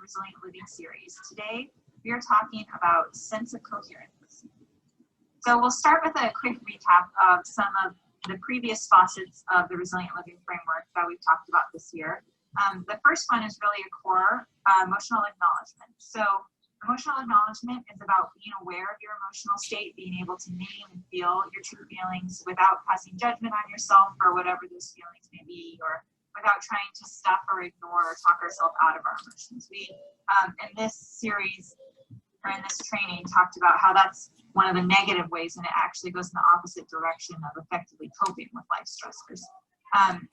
Resilient Living series. Today, we are talking about sense of coherence. So we'll start with a quick recap of some of the previous facets of the Resilient Living framework that we've talked about this year. The first one is really a core emotional acknowledgement. So emotional acknowledgement is about being aware of your emotional state, being able to name and feel your true feelings without passing judgment on yourself or whatever those feelings may be, or without trying to stuff or ignore or talk ourselves out of our emotions. We, in this series, or in this training, talked about how that's one of the negative ways, and it actually goes in the opposite direction of effectively coping with life stressors.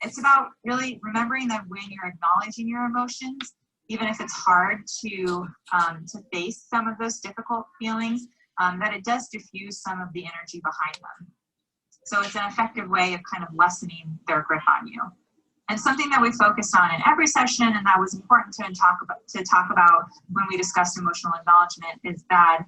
It's about really remembering that when you're acknowledging your emotions, even if it's hard to face some of those difficult feelings, that it does diffuse some of the energy behind them. So it's an effective way of kind of lessening their grip on you. And something that we focused on in every session, and that was important to talk about when we discussed emotional acknowledgement, is that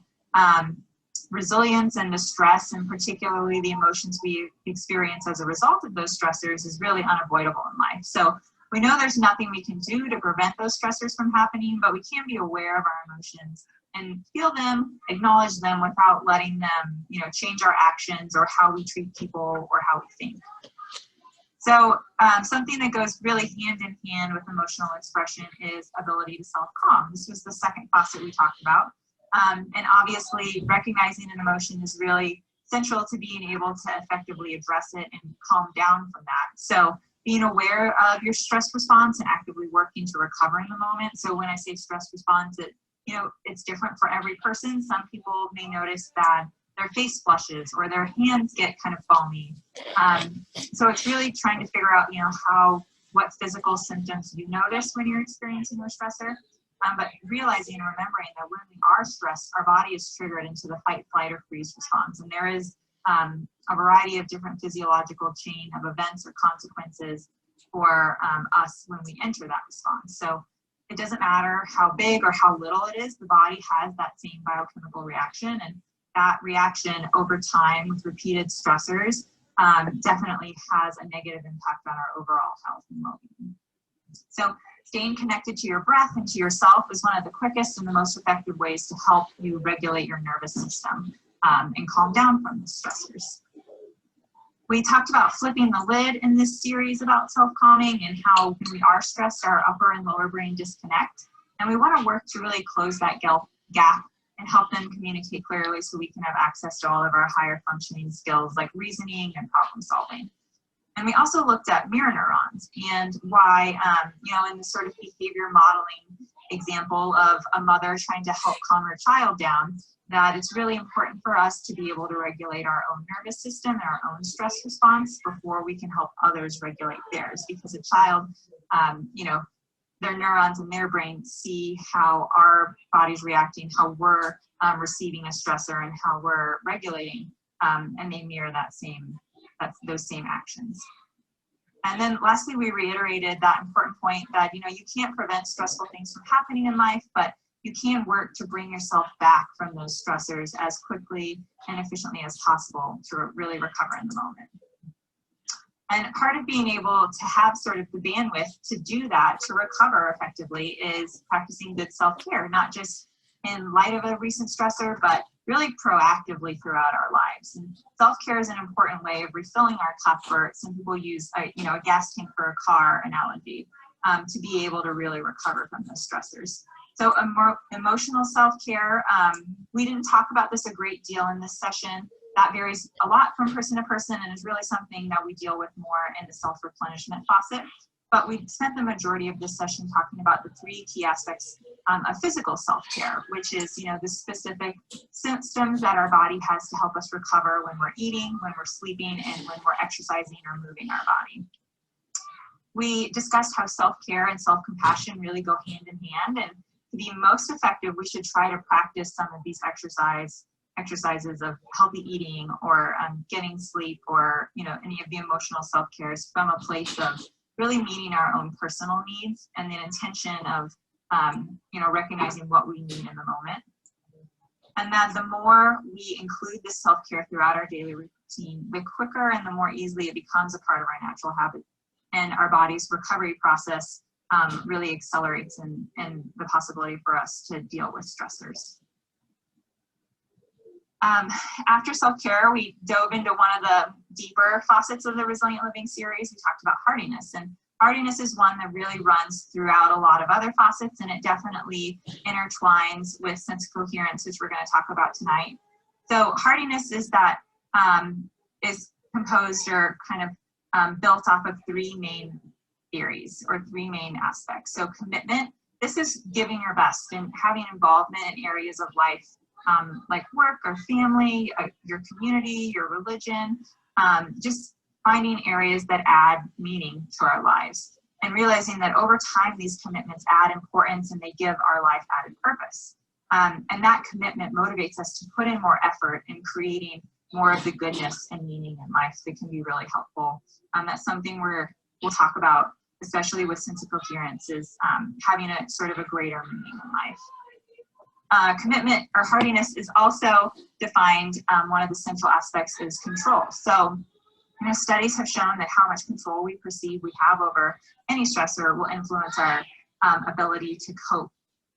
resilience and the stress, and particularly the emotions we experience as a result of those stressors, is really unavoidable in life. So we know there's nothing we can do to prevent those stressors from happening, but we can be aware of our emotions and feel them, acknowledge them without letting them, change our actions or how we treat people or how we think. So something that goes really hand in hand with emotional expression is ability to self-calm. This was the second facet we talked about. And obviously recognizing an emotion is really central to being able to effectively address it and calm down from that. So being aware of your stress response and actively working to recover in the moment. So when I say stress response, it's different for every person. Some people may notice that their face flushes or their hands get kind of foamy. So it's really trying to figure out, what physical symptoms you notice when you're experiencing a stressor. But realizing and remembering that when we are stressed, our body is triggered into the fight, flight, or freeze response. And there is a variety of different physiological chain of events or consequences for us when we enter that response. So it doesn't matter how big or how little it is, the body has that same biochemical reaction. And that reaction over time with repeated stressors definitely has a negative impact on our overall health and well-being. So staying connected to your breath and to yourself is one of the quickest and the most effective ways to help you regulate your nervous system and calm down from the stressors. We talked about flipping the lid in this series about self-calming and how when we are stressed, our upper and lower brain disconnect. And we want to work to really close that gap and help them communicate clearly so we can have access to all of our higher functioning skills like reasoning and problem solving. And we also looked at mirror neurons and why, in the sort of behavior modeling example of a mother trying to help calm her child down, that it's really important for us to be able to regulate our own nervous system and our own stress response before we can help others regulate theirs. Because a child, their neurons in their brain see how our body's reacting, how we're receiving a stressor, and how we're regulating, and they mirror those same actions. And then lastly, we reiterated that important point that, you can't prevent stressful things from happening in life, but you can work to bring yourself back from those stressors as quickly and efficiently as possible to really recover in the moment. And part of being able to have sort of the bandwidth to do that, to recover effectively, is practicing good self-care, not just in light of a recent stressor, but really proactively throughout our lives. And self-care is an important way of refilling our cup, or some people use a gas tank for a car analogy, to be able to really recover from those stressors. So emotional self-care, we didn't talk about this a great deal in this session. That varies a lot from person to person and is really something that we deal with more in the self-replenishment facet. But we spent the majority of this session talking about the three key aspects of physical self-care, which is, the specific systems that our body has to help us recover when we're eating, when we're sleeping, and when we're exercising or moving our body. We discussed how self-care and self-compassion really go hand in hand, and to be most effective, we should try to practice some of these exercises of healthy eating or getting sleep, or any of the emotional self-cares from a place of really meeting our own personal needs and the intention of recognizing what we need in the moment. And that the more we include this self-care throughout our daily routine, the quicker and the more easily it becomes a part of our natural habit and our body's recovery process really accelerates in the possibility for us to deal with stressors. After self-care, we dove into one of the deeper facets of the Resilient Living series. We talked about heartiness, and heartiness is one that really runs throughout a lot of other facets, and it definitely intertwines with sense of coherence, which we're going to talk about tonight. So heartiness is that is composed or kind of built off of three main theories or three main aspects. So commitment, this is giving your best and having involvement in areas of life like work or family, your community, your religion, just finding areas that add meaning to our lives and realizing that over time these commitments add importance and they give our life added purpose. And that commitment motivates us to put in more effort in creating more of the goodness and meaning in life that can be really helpful. That's something we'll talk about, especially with sense of coherence, is having a sort of a greater meaning in life. Commitment or heartiness is also defined, one of the central aspects is control. So, studies have shown that how much control we perceive we have over any stressor will influence our ability to cope.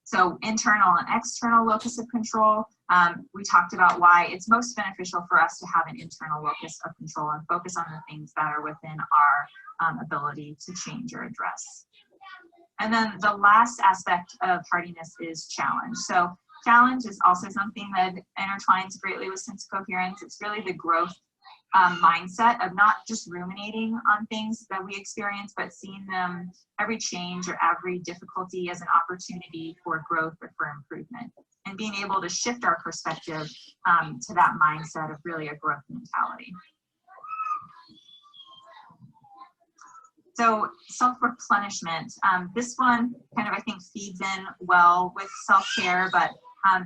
So internal and external locus of control, we talked about why it's most beneficial for us to have an internal locus of control and focus on the things that are within our ability to change or address. And then the last aspect of heartiness is challenge. So challenge is also something that intertwines greatly with sense of coherence. It's really the growth mindset of not just ruminating on things that we experience, but seeing them, every change or every difficulty, as an opportunity for growth or for improvement, and being able to shift our perspective to that mindset of really a growth mentality. So self-replenishment, this one kind of, I think, feeds in well with self-care, but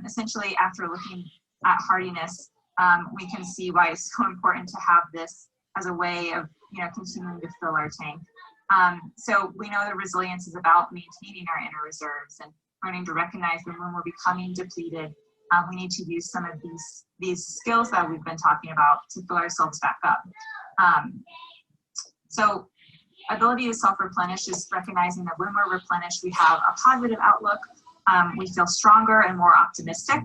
essentially after looking at heartiness, we can see why it's so important to have this as a way of, continuing to fill our tank. So we know that resilience is about maintaining our inner reserves and learning to recognize that when we're becoming depleted, we need to use some of these skills that we've been talking about to fill ourselves back up. So ability to self-replenish is recognizing that when we're replenished, we have a positive outlook, we feel stronger and more optimistic,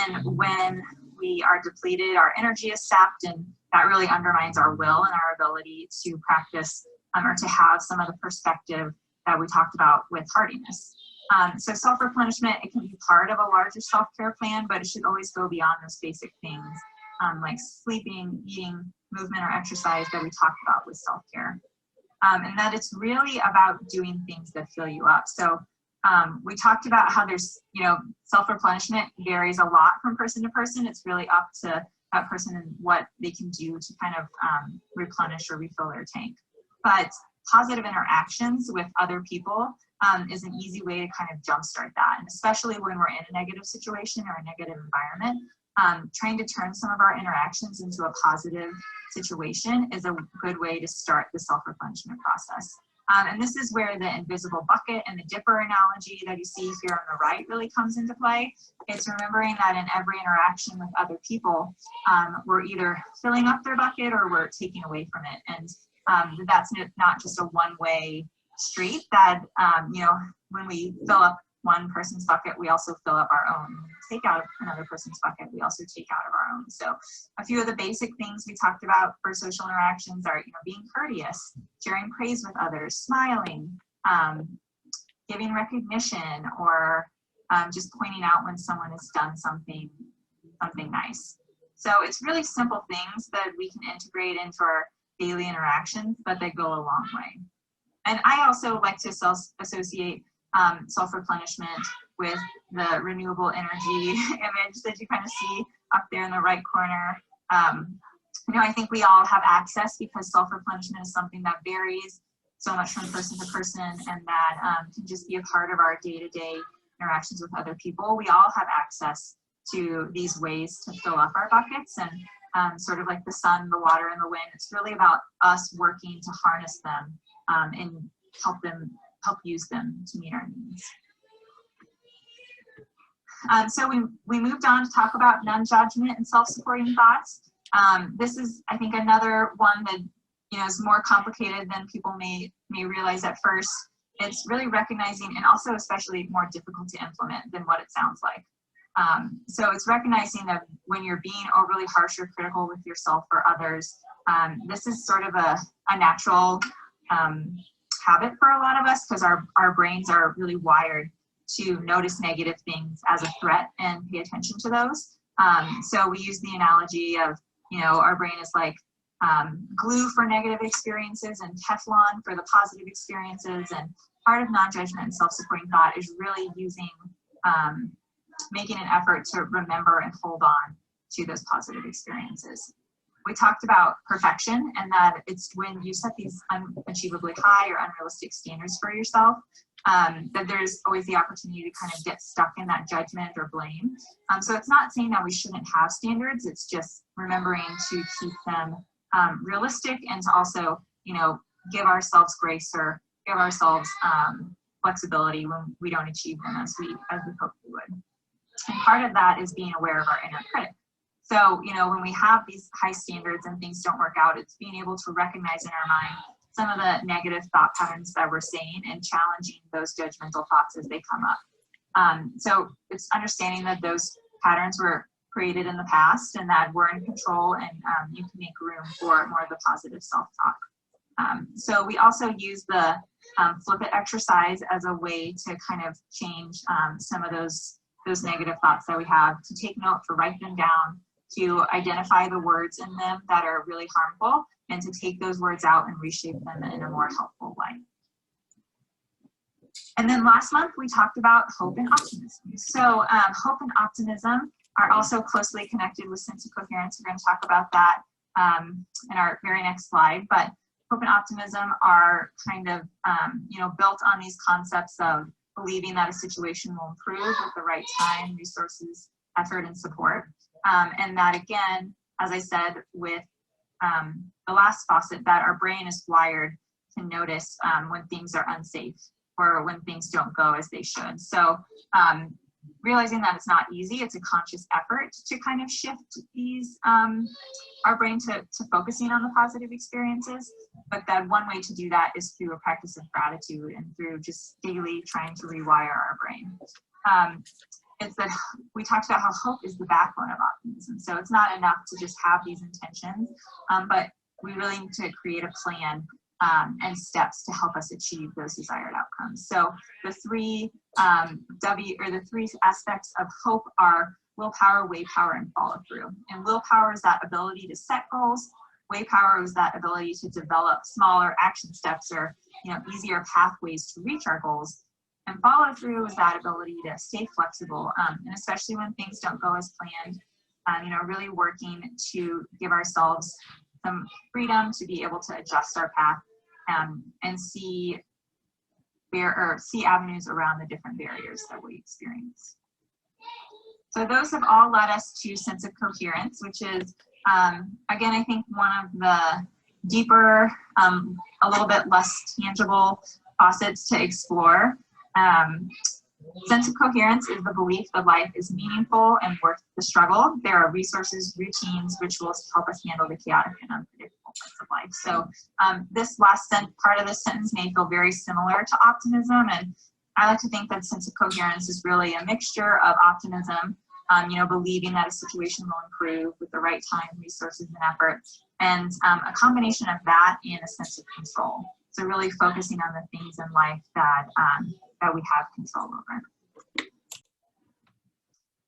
and when we are depleted, our energy is sapped, and that really undermines our will and our ability to practice or to have some of the perspective that we talked about with heartiness. So self-replenishment, it can be part of a larger self-care plan, but it should always go beyond those basic things like sleeping, eating, movement, or exercise that we talked about with self-care. And that it's really about doing things that fill you up. So we talked about how there's, self-replenishment varies a lot from person to person. It's really up to that person and what they can do to kind of replenish or refill their tank. But positive interactions with other people is an easy way to kind of jumpstart that. And especially when we're in a negative situation or a negative environment, trying to turn some of our interactions into a positive situation is a good way to start the self-replenishment process. And this is where the invisible bucket and the dipper analogy that you see here on the right really comes into play. It's remembering that in every interaction with other people, we're either filling up their bucket or we're taking away from it. And that's not just a one-way street, that, when we fill up one person's bucket, we also fill up our own. When we take out another person's bucket, we also take out of our own. So a few of the basic things we talked about for social interactions are, being courteous, sharing praise with others, smiling, giving recognition, or just pointing out when someone has done something nice. So it's really simple things that we can integrate into our daily interactions, but they go a long way. And I also like to associate self-replenishment with the renewable energy image that you kind of see up there in the right corner. I think we all have access, because self-replenishment is something that varies so much from person to person, and that can just be a part of our day-to-day interactions with other people. We all have access to these ways to fill up our buckets, and sort of like the sun, the water, and the wind, it's really about us working to harness them and help use them to meet our needs. So we moved on to talk about non-judgment and self-supporting thoughts. This is, I think, another one that is more complicated than people may realize at first. it's really recognizing, and also especially more difficult to implement than what it sounds like. So it's recognizing that when you're being overly harsh or critical with yourself or others, this is sort of a natural habit for a lot of us, because our brains are really wired to notice negative things as a threat and pay attention to those. So we use the analogy of, our brain is like glue for negative experiences and Teflon for the positive experiences. And part of non-judgment and self-supporting thought is really using, making an effort to remember and hold on to those positive experiences. We talked about perfection, and that it's when you set these unachievably high or unrealistic standards for yourself, that there's always the opportunity to kind of get stuck in that judgment or blame. So it's not saying that we shouldn't have standards, it's just remembering to keep them realistic, and to also, give ourselves grace or give ourselves flexibility when we don't achieve them as we hope we would. And part of that is being aware of our inner critic. So, when we have these high standards and things don't work out, it's being able to recognize in our mind some of the negative thought patterns that we're saying and challenging those judgmental thoughts as they come up. So it's understanding that those patterns were created in the past, and that we're in control, and you can make room for more of the positive self-talk. So we also use the flip it exercise as a way to kind of change some of those negative thoughts that we have, to take note, to write them down, to identify the words in them that are really harmful, and to take those words out and reshape them in a more helpful way. And then last month we talked about hope and optimism. So hope and optimism are also closely connected with sense of coherence. We're going to talk about that in our very next slide. But hope and optimism are kind of built on these concepts of believing that a situation will improve with the right time, resources, effort, and support. And that, again, as I said with the last faucet, that our brain is wired to notice when things are unsafe or when things don't go as they should. So realizing that it's not easy, it's a conscious effort to kind of shift these, our brain to focusing on the positive experiences. But that one way to do that is through a practice of gratitude and through just daily trying to rewire our brain. It's that we talked about how hope is the backbone of optimism. So it's not enough to just have these intentions, but we really need to create a plan and steps to help us achieve those desired outcomes. So the three the three aspects of hope are willpower, way power, and follow through. And willpower is that ability to set goals. Way power is that ability to develop smaller action steps or easier pathways to reach our goals. And follow through is that ability to stay flexible, and especially when things don't go as planned, really working to give ourselves some freedom to be able to adjust our path and see avenues around the different barriers that we experience. So those have all led us to sense of coherence, which is, again, I think one of the deeper, a little bit less tangible facets to explore. Sense of coherence is the belief that life is meaningful and worth the struggle. There are resources, routines, rituals to help us handle the chaotic and unpredictable parts of life. So this last part of this sentence may feel very similar to optimism, and I like to think that sense of coherence is really a mixture of optimism, believing that a situation will improve with the right time, resources, and effort, and a combination of that and a sense of control. So really focusing on the things in life that we have control over.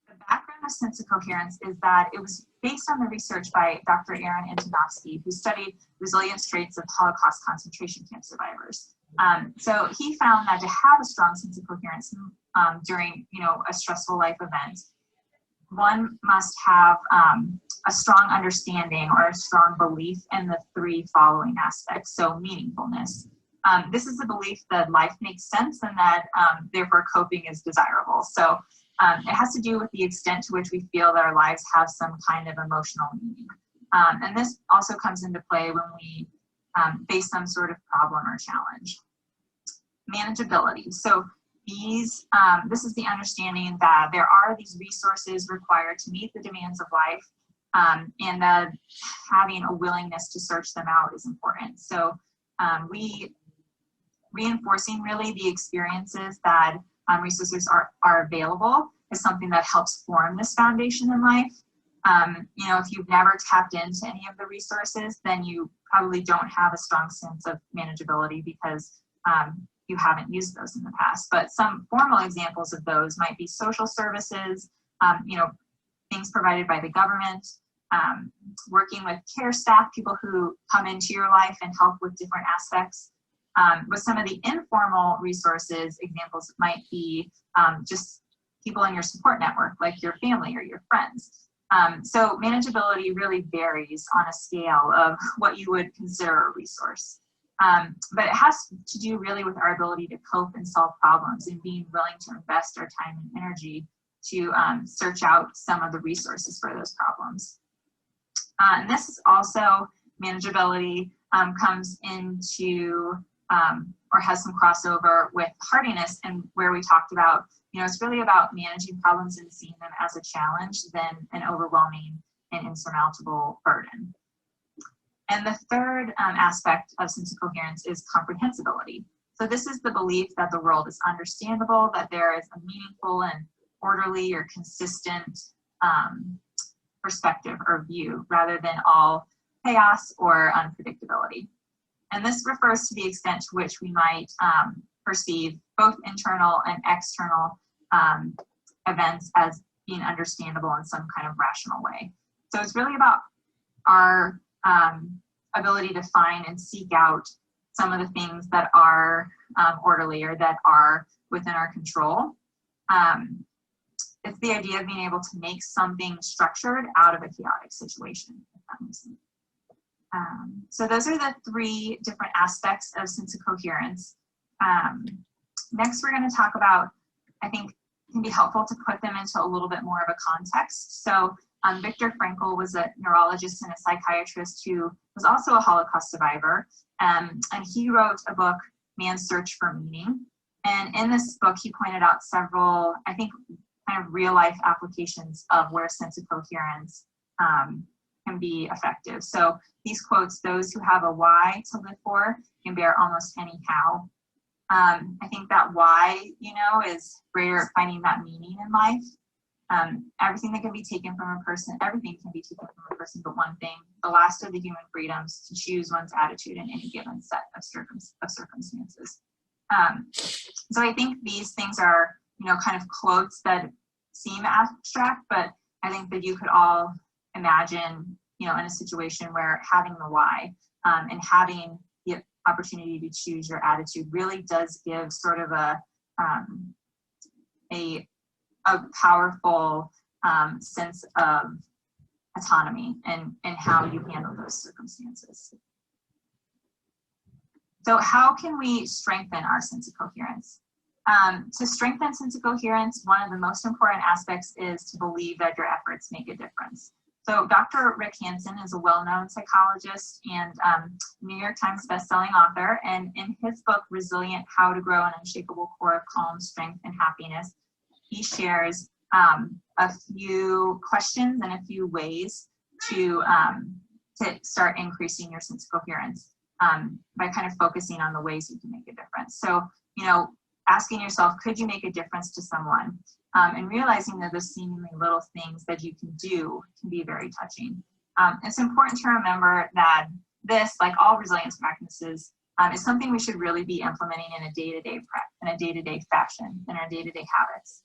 The background of sense of coherence is that it was based on the research by Dr. Aaron Int'l, who studied resilience traits of Holocaust concentration camp survivors. So he found that to have a strong sense of coherence during a stressful life event, one must have a strong understanding or a strong belief in the three following aspects. So meaningfulness. This is the belief that life makes sense and that therefore coping is desirable. So it has to do with the extent to which we feel that our lives have some kind of emotional meaning. And this also comes into play when we face some sort of problem or challenge. Manageability. So this is the understanding that there are these resources required to meet the demands of life, and that having a willingness to search them out is important. So we reinforcing really the experiences that resources are available is something that helps form this foundation in life. You know, if you've never tapped into any of the resources, then you probably don't have a strong sense of manageability because you haven't used those in the past. But some formal examples of those might be social services, you know, things provided by the government, working with care staff, people who come into your life and help with different aspects. With some of the informal resources, examples might be just people in your support network, like your family or your friends. So manageability really varies on a scale of what you would consider a resource. But it has to do really with our ability to cope and solve problems and being willing to invest our time and energy to search out some of the resources for those problems. And this is also manageability comes into or has some crossover with Heartiness, and where we talked about, you know, it's really about managing problems and seeing them as a challenge than an overwhelming and insurmountable burden. And the third aspect of sense of coherence is comprehensibility. So this is the belief that the world is understandable, that there is a meaningful and orderly or consistent perspective or view, rather than all chaos or unpredictability. And this refers to the extent to which we might perceive both internal and external events as being understandable in some kind of rational way. So it's really about our ability to find and seek out some of the things that are orderly or that are within our control. It's the idea of being able to make something structured out of a chaotic situation, if that makes sense. So those are the three different aspects of sense of coherence. Next, we're going to talk about, I think it can be helpful to put them into a little bit more of a context. So Viktor Frankl was a neurologist and a psychiatrist who was also a Holocaust survivor. And he wrote a book, Man's Search for Meaning. And in this book, he pointed out several, I think, kind of real life applications of where sense of coherence can be effective. So these quotes, those who have a why to live for can bear almost any how. I think that why, you know, is where you're finding that meaning in life. Everything that can be taken from a person, everything can be taken from a person but one thing, the last of the human freedoms to choose one's attitude in any given set of circumstances. So I think these things are, you know, kind of quotes that seem abstract, but I think that you could all imagine, you know, in a situation where having the why and having the opportunity to choose your attitude really does give sort of a powerful sense of autonomy and how you handle those circumstances. So how can we strengthen our sense of coherence? To strengthen sense of coherence, one of the most important aspects is to believe that your efforts make a difference. So Dr. Rick Hansen is a well-known psychologist and New York Times bestselling author. And in his book, Resilient: How to Grow an Unshakable Core of Calm, Strength, and Happiness, he shares a few questions and a few ways to start increasing your sense of coherence by kind of focusing on the ways you can make a difference. So, you know, asking yourself, could you make a difference to someone? And realizing that those seemingly little things that you can do can be very touching. It's important to remember that this, like all resilience practices, is something we should really be implementing in a day-to-day fashion, in our day-to-day habits.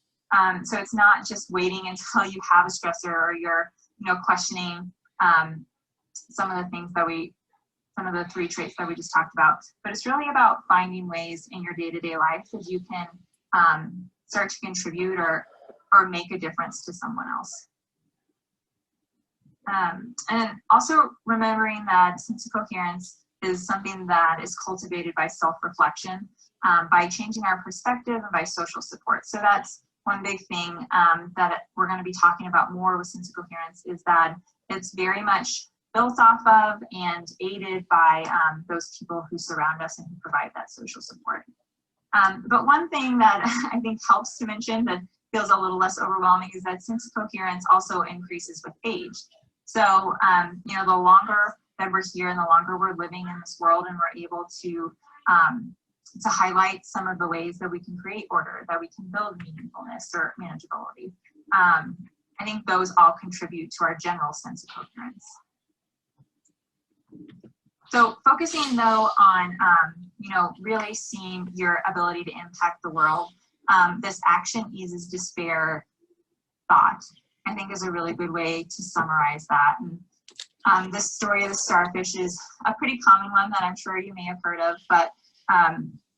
So it's not just waiting until you have a stressor or you're, you know, questioning some of the three traits that we just talked about, but it's really about finding ways in your day-to-day life that you can start to contribute or make a difference to someone else. And also remembering that sense of coherence is something that is cultivated by self-reflection, by changing our perspective and by social support. So that's one big thing that we're going to be talking about more with sense of coherence, is that it's very much built off of and aided by those people who surround us and who provide that social support. But one thing that I think helps to mention that feels a little less overwhelming is that sense of coherence also increases with age. So, you know, the longer that we're here and the longer we're living in this world and we're able to to highlight some of the ways that we can create order, that we can build meaningfulness or manageability. I think those all contribute to our general sense of coherence. So focusing though on, you know, really seeing your ability to impact the world, this action eases despair thought, I think, is a really good way to summarize that. And this story of the starfish is a pretty common one that I'm sure you may have heard of, but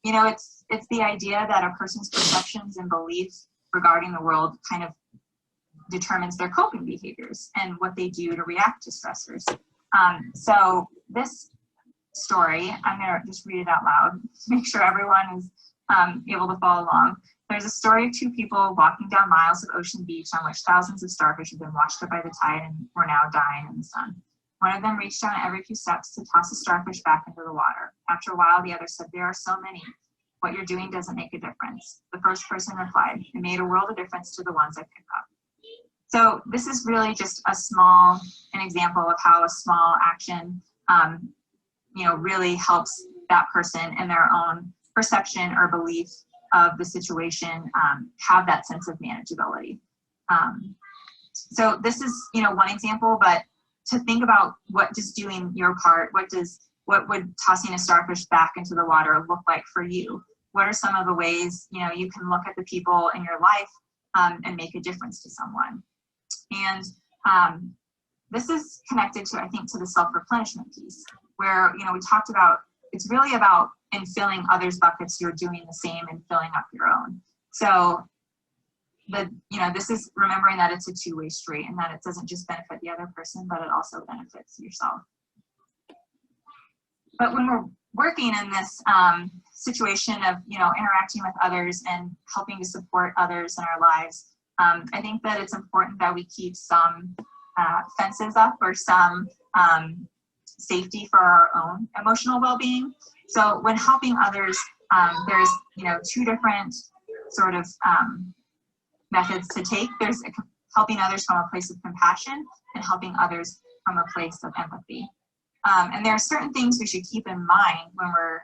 you know, it's the idea that a person's perceptions and beliefs regarding the world kind of determines their coping behaviors and what they do to react to stressors. So this story, I'm going to just read it out loud to make sure everyone is able to follow along. There's a story of two people walking down miles of ocean beach on which thousands of starfish have been washed up by the tide and were now dying in the sun. One of them reached down every few steps to toss a starfish back into the water. After a while, the other said, "There are so many. What you're doing doesn't make a difference." The first person replied, "It made a world of difference to the ones I pick up." So this is really just an example of how a small action, you know, really helps that person in their own perception or belief of the situation have that sense of manageability. So this is, you know, one example, but to think about what does doing your part, what would tossing a starfish back into the water look like for you? What are some of the ways, you know, you can look at the people in your life and make a difference to someone? And this is connected to, I think, to the self-replenishment piece, where, you know, we talked about, it's really about in filling others' buckets, you're doing the same and filling up your own. So you know, this is remembering that it's a two-way street and that it doesn't just benefit the other person, but it also benefits yourself. But when we're working in this situation of, you know, interacting with others and helping to support others in our lives, I think that it's important that we keep some fences up or some safety for our own emotional well-being. So when helping others, there's, you know, two different sort of methods to take. There's helping others from a place of compassion and helping others from a place of empathy. And there are certain things we should keep in mind when we're,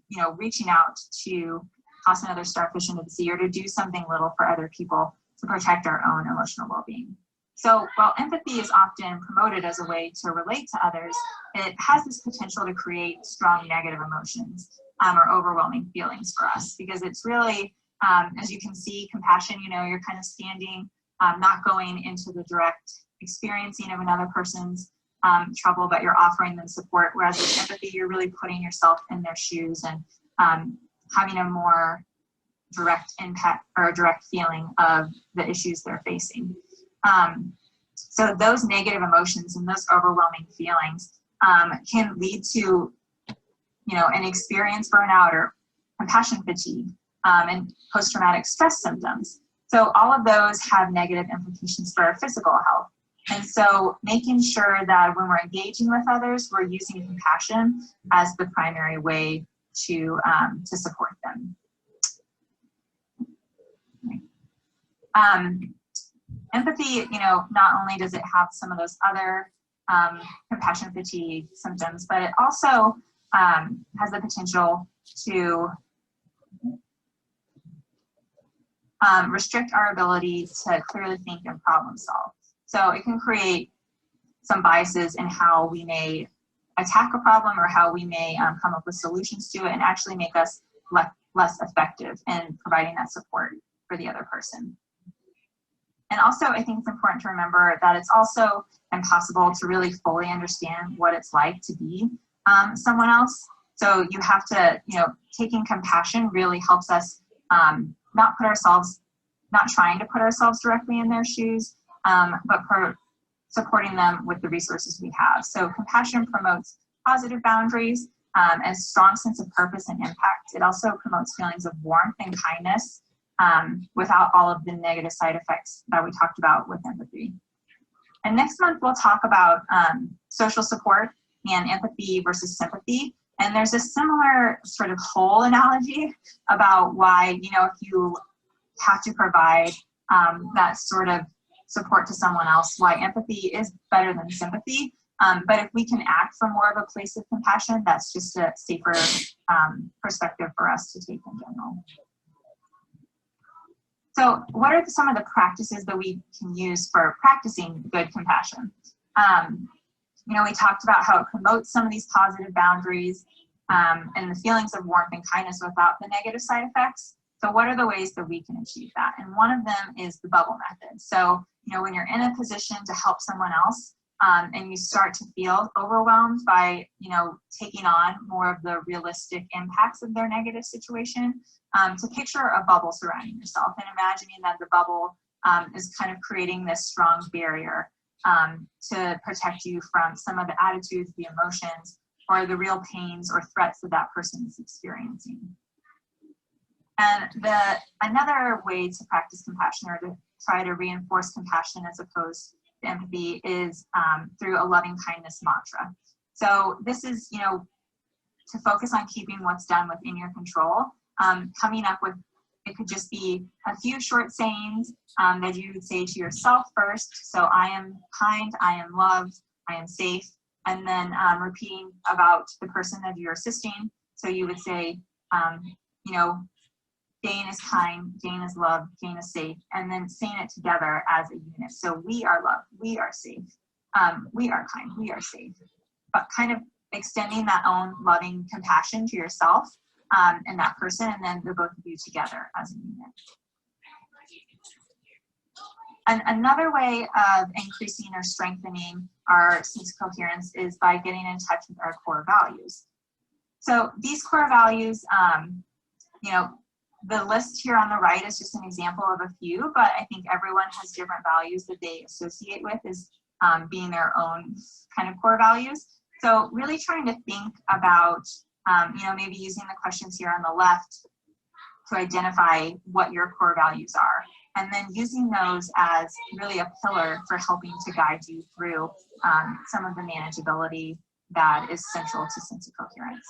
you know, reaching out to toss another starfish into the sea or to do something little for other people to protect our own emotional well-being. So while empathy is often promoted as a way to relate to others, it has this potential to create strong negative emotions or overwhelming feelings for us, because it's really, as you can see, compassion, you know, you're kind of standing, not going into the direct experiencing of another person's trouble, but you're offering them support. Whereas with empathy, you're really putting yourself in their shoes and having a more direct impact or a direct feeling of the issues they're facing. So those negative emotions and those overwhelming feelings can lead to, you know, an experience burnout or compassion fatigue and post-traumatic stress symptoms. So all of those have negative implications for our physical health. And so making sure that when we're engaging with others, we're using compassion as the primary way to support them. Empathy, you know, not only does it have some of those other compassion fatigue symptoms, but it also has the potential to restrict our ability to clearly think and problem solve. So it can create some biases in how we may attack a problem or how we may come up with solutions to it, and actually make us less effective in providing that support for the other person. And also, I think it's important to remember that it's also impossible to really fully understand what it's like to be someone else. So you have to, you know, taking compassion really helps us not trying to put ourselves directly in their shoes, but supporting them with the resources we have. So compassion promotes positive boundaries and a strong sense of purpose and impact. It also promotes feelings of warmth and kindness without all of the negative side effects that we talked about with empathy. And next month, we'll talk about social support and empathy versus sympathy. And there's a similar sort of whole analogy about why, you know, if you have to provide that sort of support to someone else, why empathy is better than sympathy. But if we can act from more of a place of compassion, that's just a safer perspective for us to take in general. So what are some of the practices that we can use for practicing good compassion? You know, we talked about how it promotes some of these positive boundaries and the feelings of warmth and kindness without the negative side effects. So what are the ways that we can achieve that? And one of them is the bubble method. So, you know, when you're in a position to help someone else and you start to feel overwhelmed by, you know, taking on more of the realistic impacts of their negative situation, to picture a bubble surrounding yourself and imagining that the bubble is kind of creating this strong barrier to protect you from some of the attitudes, the emotions, or the real pains or threats that that person is experiencing. And another way to practice compassion or to try to reinforce compassion as opposed to empathy is through a loving kindness mantra. So this is, you know, to focus on keeping what's done within your control, coming up with, it could just be a few short sayings that you would say to yourself first. So I am kind, I am loved, I am safe. And then repeating about the person that you're assisting. So you would say, you know, Jane is kind, Jane is loved, Jane is safe, and then saying it together as a unit. So we are loved, we are safe, we are kind, we are safe. But kind of extending that own loving compassion to yourself and that person, and then the both of you together as a unit. And another way of increasing or strengthening our sense of coherence is by getting in touch with our core values. So these core values, you know, the list here on the right is just an example of a few, but I think everyone has different values that they associate with as being their own kind of core values. So really trying to think about, you know, maybe using the questions here on the left to identify what your core values are, and then using those as really a pillar for helping to guide you through some of the manageability that is central to sense of coherence.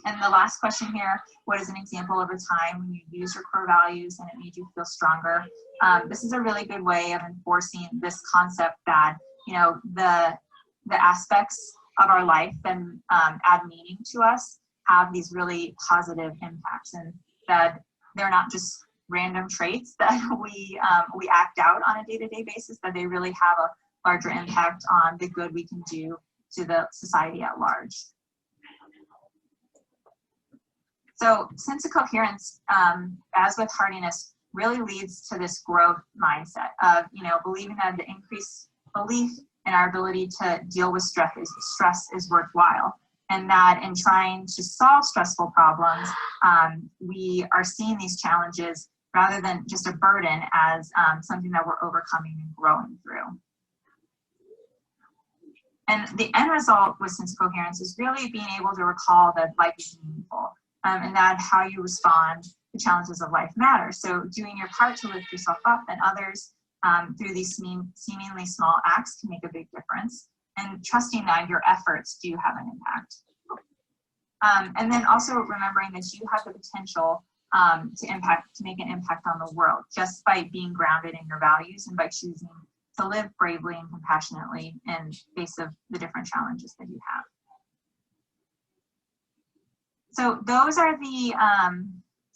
And the last question here, what is an example of a time when you used your core values and it made you feel stronger? This is a really good way of enforcing this concept that, you know, the aspects of our life that add meaning to us have these really positive impacts, and that they're not just random traits that we act out on a day-to-day basis, but they really have a larger impact on the good we can do to the society at large. So sense of coherence, as with Heartiness, really leads to this growth mindset of, you know, believing that the increased belief in our ability to deal with stress is worthwhile, and that in trying to solve stressful problems, we are seeing these challenges rather than just a burden as something that we're overcoming and growing through. And the end result with sense of coherence is really being able to recall that life is meaningful, and that how you respond to challenges of life matters. So doing your part to lift yourself up and others through these seemingly small acts can make a big difference, and trusting that your efforts do have an impact. And then also remembering that you have the potential to make an impact on the world just by being grounded in your values and by choosing to live bravely and compassionately in face of the different challenges that you have. So those are the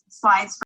slides